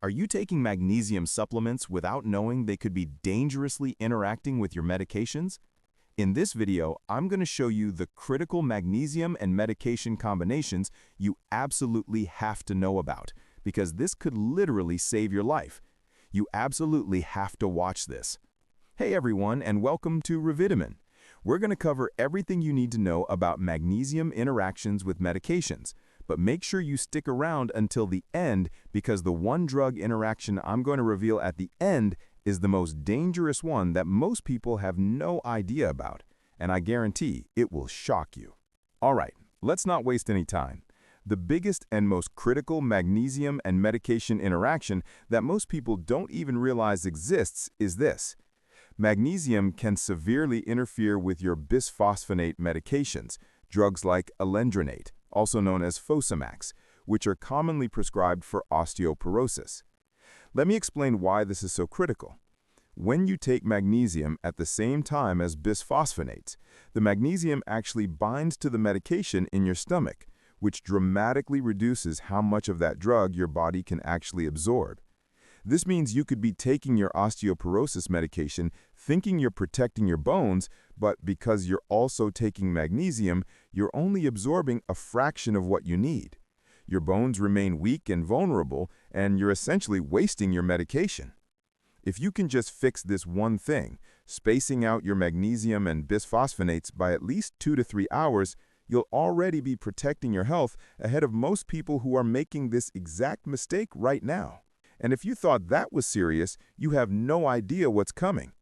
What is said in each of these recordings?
Are you taking magnesium supplements without knowing they could be dangerously interacting with your medications? In this video, I'm going to show you the critical magnesium and medication combinations you absolutely have to know about, because this could literally save your life. You absolutely have to watch this. Hey everyone, and welcome to Revitamen. We're going to cover everything you need to know about magnesium interactions with medications, but make sure you stick around until the end because the one drug interaction I'm going to reveal at the end is the most dangerous one that most people have no idea about, and I guarantee it will shock you. All right, let's not waste any time. The biggest and most critical magnesium and medication interaction that most people don't even realize exists is this. Magnesium can severely interfere with your bisphosphonate medications, drugs like alendronate, also known as Fosamax, which are commonly prescribed for osteoporosis. Let me explain why this is so critical. When you take magnesium at the same time as bisphosphonates, the magnesium actually binds to the medication in your stomach, which dramatically reduces how much of that drug your body can actually absorb. This means you could be taking your osteoporosis medication thinking you're protecting your bones, but because you're also taking magnesium, you're only absorbing a fraction of what you need. Your bones remain weak and vulnerable, and you're essentially wasting your medication. If you can just fix this one thing, spacing out your magnesium and bisphosphonates by at least 2 to 3 hours, you'll already be protecting your health ahead of most people who are making this exact mistake right now. And if you thought that was serious, you have no idea what's coming.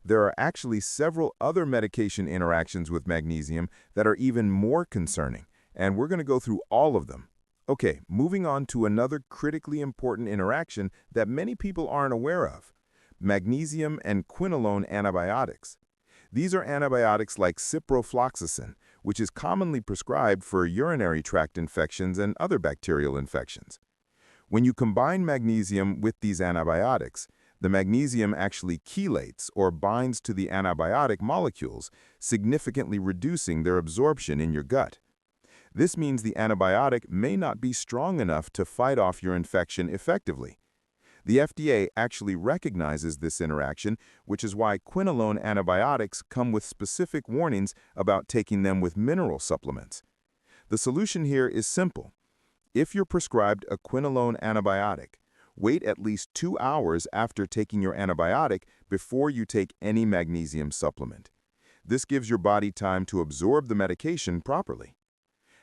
There are actually several other medication interactions with magnesium that are even more concerning, and we're going to go through all of them. Okay, moving on to another critically important interaction that many people aren't aware of: magnesium and quinolone antibiotics. These are antibiotics like ciprofloxacin, which is commonly prescribed for urinary tract infections and other bacterial infections. When you combine magnesium with these antibiotics, the magnesium actually chelates or binds to the antibiotic molecules, significantly reducing their absorption in your gut. This means the antibiotic may not be strong enough to fight off your infection effectively. The FDA actually recognizes this interaction, which is why quinolone antibiotics come with specific warnings about taking them with mineral supplements. The solution here is simple. If you're prescribed a quinolone antibiotic, wait at least 2 hours after taking your antibiotic before you take any magnesium supplement. This gives your body time to absorb the medication properly.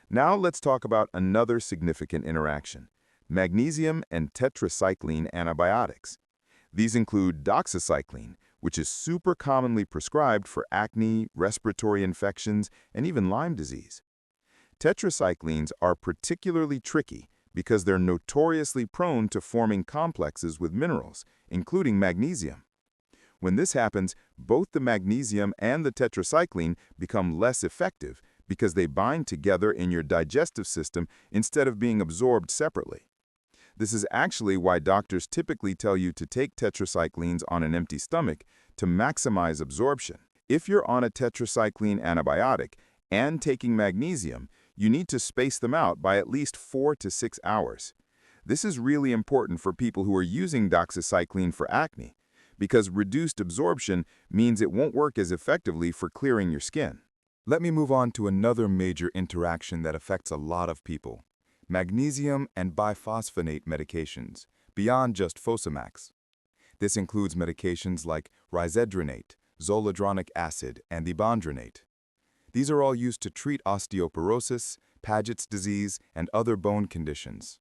Now let's talk about another significant interaction: magnesium and tetracycline antibiotics. These include doxycycline, which is super commonly prescribed for acne, respiratory infections, and even Lyme disease. Tetracyclines are particularly tricky because they're notoriously prone to forming complexes with minerals, including magnesium. When this happens, both the magnesium and the tetracycline become less effective because they bind together in your digestive system instead of being absorbed separately. This is actually why doctors typically tell you to take tetracyclines on an empty stomach to maximize absorption. If you're on a tetracycline antibiotic and taking magnesium, you need to space them out by at least 4 to 6 hours. This is really important for people who are using doxycycline for acne, because reduced absorption means it won't work as effectively for clearing your skin. Let me move on to another major interaction that affects a lot of people: magnesium and biphosphonate medications, beyond just Fosamax. This includes medications like risedronate, zoledronic acid, and ibandronate. These are all used to treat osteoporosis, Paget's disease, and other bone conditions.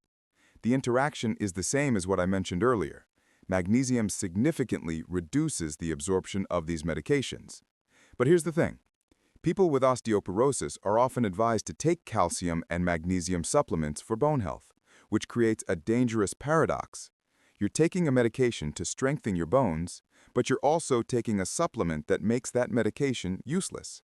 The interaction is the same as what I mentioned earlier. Magnesium significantly reduces the absorption of these medications. But here's the thing. People with osteoporosis are often advised to take calcium and magnesium supplements for bone health, which creates a dangerous paradox. You're taking a medication to strengthen your bones, but you're also taking a supplement that makes that medication useless.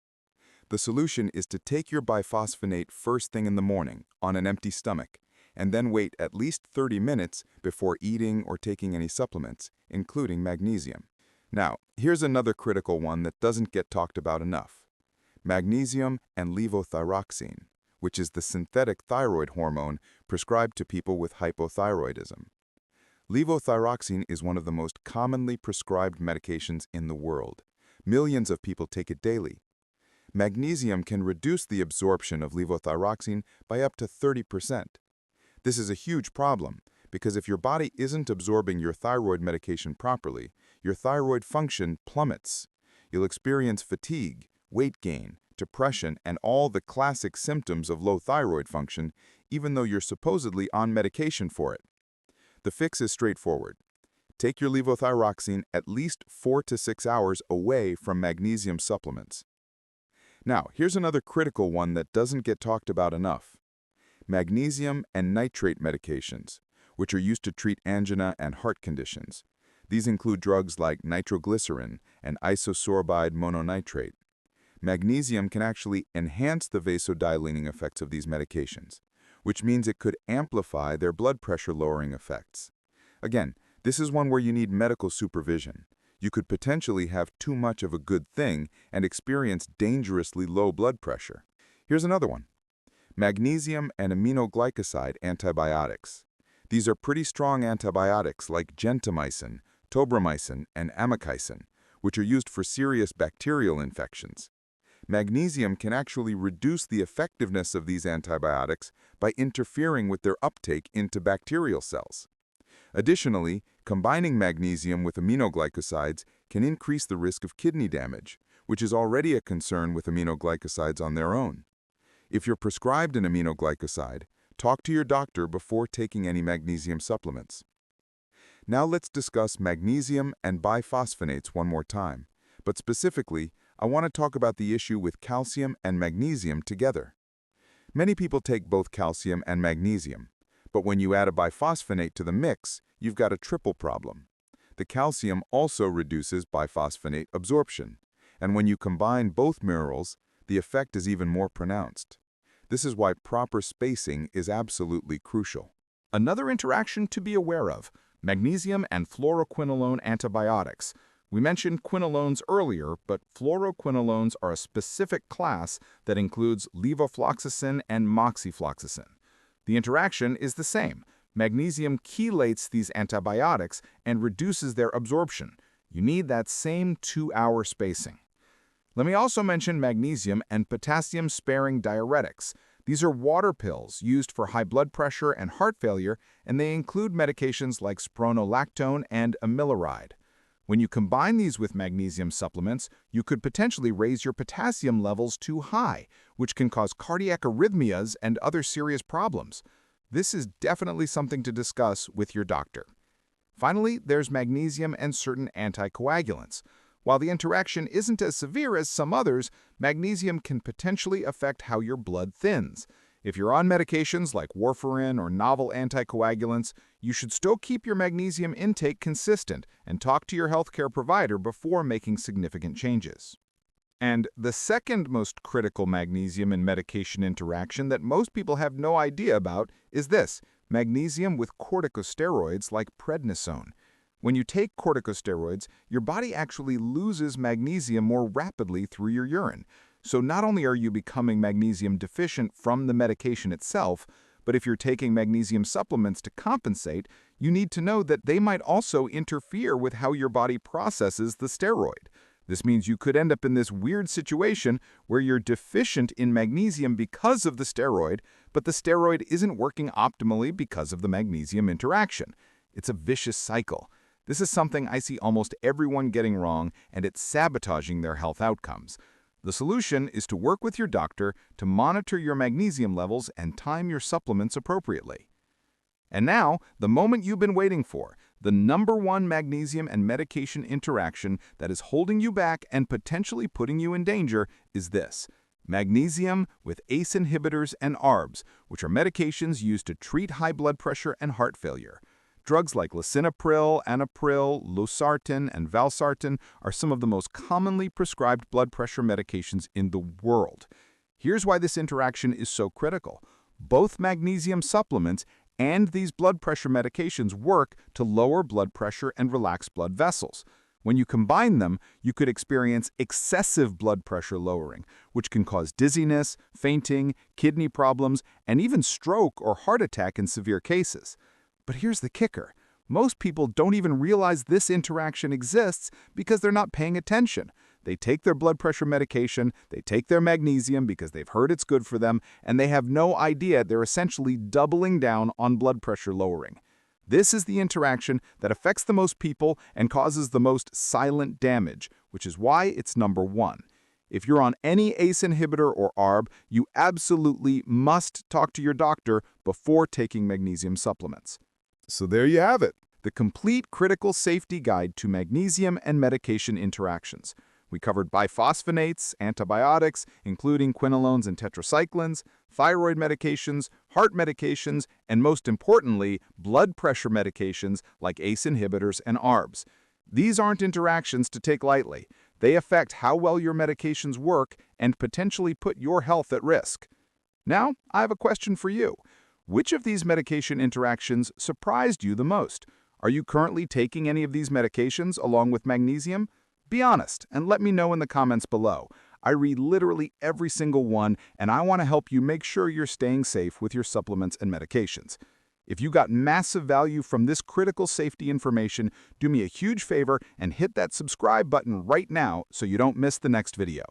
The solution is to take your biphosphonate first thing in the morning on an empty stomach, and then wait at least 30 minutes before eating or taking any supplements, including magnesium. Now, here's another critical one that doesn't get talked about enough: magnesium and levothyroxine, which is the synthetic thyroid hormone prescribed to people with hypothyroidism. Levothyroxine is one of the most commonly prescribed medications in the world. Millions of people take it daily. Magnesium can reduce the absorption of levothyroxine by up to 30%. This is a huge problem because if your body isn't absorbing your thyroid medication properly, your thyroid function plummets. You'll experience fatigue, weight gain, depression, and all the classic symptoms of low thyroid function, even though you're supposedly on medication for it. The fix is straightforward. Take your levothyroxine at least 4 to 6 hours away from magnesium supplements. Now, here's another critical one that doesn't get talked about enough. Magnesium and nitrate medications, which are used to treat angina and heart conditions. These include drugs like nitroglycerin and isosorbide mononitrate. Magnesium can actually enhance the vasodilating effects of these medications, which means it could amplify their blood pressure-lowering effects. Again, this is one where you need medical supervision. You could potentially have too much of a good thing and experience dangerously low blood pressure. Here's another one. Magnesium and aminoglycoside antibiotics. These are pretty strong antibiotics like gentamicin, tobramycin, and amikacin, which are used for serious bacterial infections. Magnesium can actually reduce the effectiveness of these antibiotics by interfering with their uptake into bacterial cells. Additionally, combining magnesium with aminoglycosides can increase the risk of kidney damage, which is already a concern with aminoglycosides on their own. If you're prescribed an aminoglycoside, talk to your doctor before taking any magnesium supplements. Now let's discuss magnesium and biphosphonates one more time, but specifically, I want to talk about the issue with calcium and magnesium together. Many people take both calcium and magnesium, but when you add a biphosphonate to the mix, you've got a triple problem. The calcium also reduces biphosphonate absorption, and when you combine both minerals, the effect is even more pronounced. This is why proper spacing is absolutely crucial. Another interaction to be aware of: magnesium and fluoroquinolone antibiotics. We mentioned quinolones earlier, but fluoroquinolones are a specific class that includes levofloxacin and moxifloxacin. The interaction is the same. Magnesium chelates these antibiotics and reduces their absorption. You need that same 2-hour spacing. Let me also mention magnesium and potassium-sparing diuretics. These are water pills used for high blood pressure and heart failure, and they include medications like spironolactone and amiloride. When you combine these with magnesium supplements, you could potentially raise your potassium levels too high, which can cause cardiac arrhythmias and other serious problems. This is definitely something to discuss with your doctor. Finally, there's magnesium and certain anticoagulants. While the interaction isn't as severe as some others, magnesium can potentially affect how your blood thins. If you're on medications like warfarin or novel anticoagulants, you should still keep your magnesium intake consistent and talk to your healthcare provider before making significant changes. And the second most critical magnesium and medication interaction that most people have no idea about is this: magnesium with corticosteroids like prednisone. When you take corticosteroids, your body actually loses magnesium more rapidly through your urine. So not only are you becoming magnesium deficient from the medication itself, but if you're taking magnesium supplements to compensate, you need to know that they might also interfere with how your body processes the steroid. This means you could end up in this weird situation where you're deficient in magnesium because of the steroid, but the steroid isn't working optimally because of the magnesium interaction. It's a vicious cycle. This is something I see almost everyone getting wrong, and it's sabotaging their health outcomes. The solution is to work with your doctor to monitor your magnesium levels and time your supplements appropriately. And now, the moment you've been waiting for, the #1 magnesium and medication interaction that is holding you back and potentially putting you in danger is this: magnesium with ACE inhibitors and ARBs, which are medications used to treat high blood pressure and heart failure. Drugs like lisinopril, anapril, losartan, and valsartan are some of the most commonly prescribed blood pressure medications in the world. Here's why this interaction is so critical. Both magnesium supplements and these blood pressure medications work to lower blood pressure and relax blood vessels. When you combine them, you could experience excessive blood pressure lowering, which can cause dizziness, fainting, kidney problems, and even stroke or heart attack in severe cases. But here's the kicker. Most people don't even realize this interaction exists because they're not paying attention. They take their blood pressure medication, they take their magnesium because they've heard it's good for them, and they have no idea they're essentially doubling down on blood pressure lowering. This is the interaction that affects the most people and causes the most silent damage, which is why it's number 1. If you're on any ACE inhibitor or ARB, you absolutely must talk to your doctor before taking magnesium supplements. So there you have it. The complete critical safety guide to magnesium and medication interactions. We covered biphosphonates, antibiotics, including quinolones and tetracyclines, thyroid medications, heart medications, and most importantly, blood pressure medications like ACE inhibitors and ARBs. These aren't interactions to take lightly. They affect how well your medications work and potentially put your health at risk. Now, I have a question for you. Which of these medication interactions surprised you the most? Are you currently taking any of these medications along with magnesium? Be honest and let me know in the comments below. I read literally every single one, and I want to help you make sure you're staying safe with your supplements and medications. If you got massive value from this critical safety information, do me a huge favor and hit that subscribe button right now so you don't miss the next video.